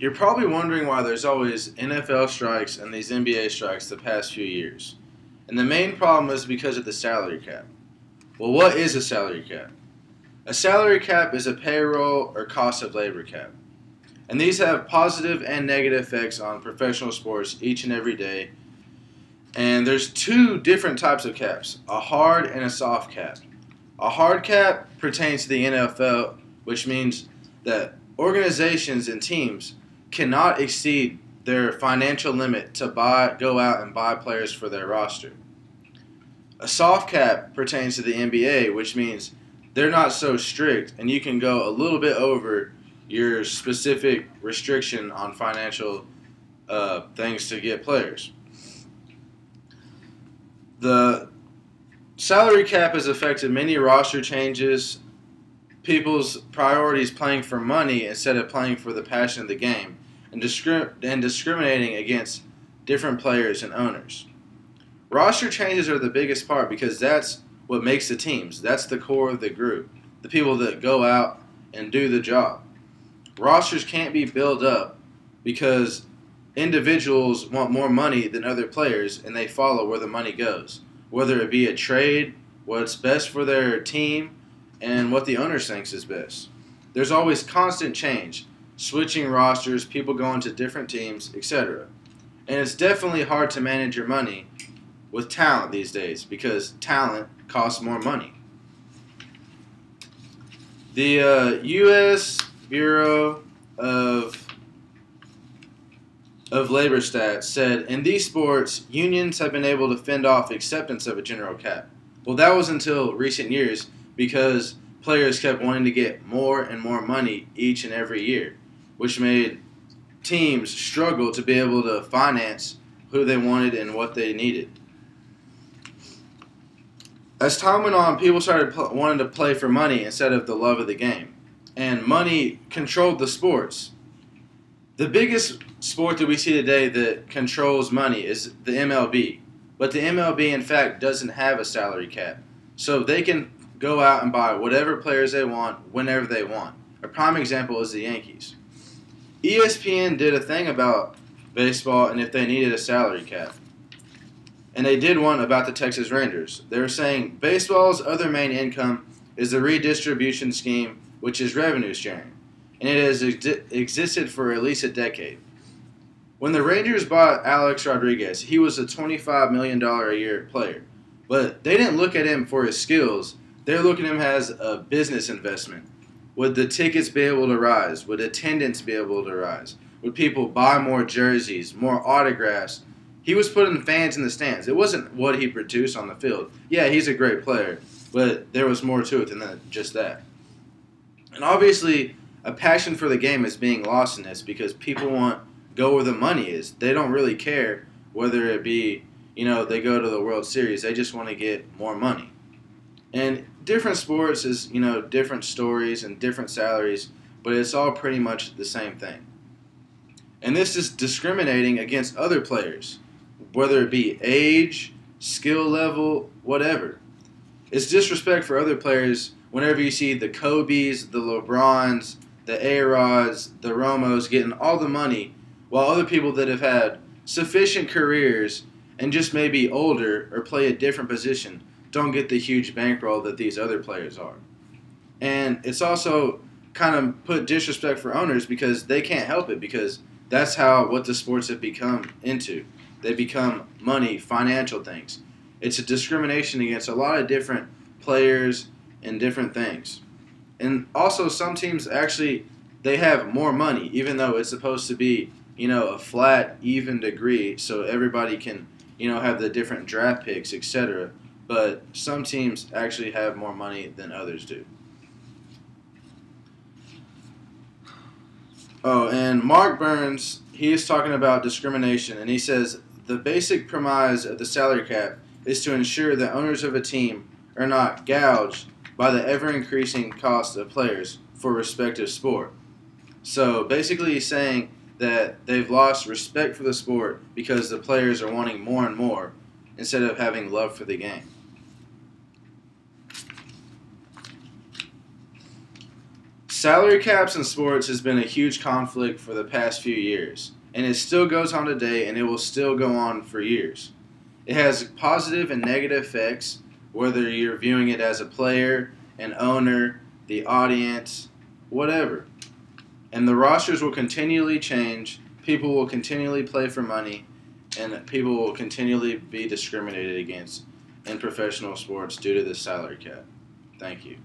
You're probably wondering why there's always NFL strikes and these NBA strikes the past few years. And the main problem is because of the salary cap. Well, what is a salary cap? A salary cap is a payroll or cost of labor cap. And these have positive and negative effects on professional sports each and every day. And there's two different types of caps, a hard and a soft cap. A hard cap pertains to the NFL, which means that organizations and teams cannot exceed their financial limit to go out and buy players for their roster. A soft cap pertains to the NBA, which means they're not so strict and you can go a little bit over your specific restriction on financial things to get players. The salary cap has affected many roster changes, people's priorities playing for money instead of playing for the passion of the game, and discriminating against different players and owners. Roster changes are the biggest part because that's what makes the teams. That's the core of the group, the people that go out and do the job. Rosters can't be built up because individuals want more money than other players and they follow where the money goes, whether it be a trade, what's best for their team, and what the owner thinks is best. There's always constant change, switching rosters, people going to different teams, etc. And it's definitely hard to manage your money with talent these days because talent costs more money. The U.S. Bureau of Labor Stats said, in these sports, unions have been able to fend off acceptance of a general cap. Well, that was until recent years because players kept wanting to get more and more money each and every year, which made teams struggle to be able to finance who they wanted and what they needed. As time went on, people started wanting to play for money instead of the love of the game, and money controlled the sports. The biggest sport that we see today that controls money is the MLB. But the MLB, in fact, doesn't have a salary cap. So they can go out and buy whatever players they want, whenever they want. A prime example is the Yankees. ESPN did a thing about baseball and if they needed a salary cap. And they did one about the Texas Rangers. They were saying baseball's other main income is the redistribution scheme, which is revenue sharing. And it has existed for at least a decade. When the Rangers bought Alex Rodriguez, he was a $25 million a year player. But they didn't look at him for his skills. They're looking at him as a business investment. Would the tickets be able to rise? Would attendance be able to rise? Would people buy more jerseys, more autographs? He was putting fans in the stands. It wasn't what he produced on the field. Yeah, he's a great player, but there was more to it than just that. And obviously, a passion for the game is being lost in this because people want go where the money is. They don't really care whether it be, they go to the World Series. They just want to get more money. And different sports is, different stories and different salaries, but it's all pretty much the same thing. And this is discriminating against other players, whether it be age, skill level, whatever. It's disrespect for other players whenever you see the Kobes, the LeBrons, the A-Rods, the Romos getting all the money, while other people that have had sufficient careers and just maybe older or play a different position don't get the huge bankroll that these other players are. And it's also kind of put disrespect for owners because they can't help it because that's what the sports have become into. They become money, financial things. It's a discrimination against a lot of different players and different things. And also some teams actually, they have more money, even though it's supposed to be, a flat, even degree so everybody can, have the different draft picks, etc. But some teams actually have more money than others do. Oh, and Mark Burns, he is talking about discrimination, and he says, the basic premise of the salary cap is to ensure that owners of a team are not gouged by the ever-increasing cost of players for respective sport. So basically he's saying that they've lost respect for the sport because the players are wanting more and more instead of having love for the game. Salary caps in sports has been a huge conflict for the past few years, and it still goes on today, and it will still go on for years. It has positive and negative effects, whether you're viewing it as a player, an owner, the audience, whatever. And the rosters will continually change, people will continually play for money, and people will continually be discriminated against in professional sports due to this salary cap. Thank you.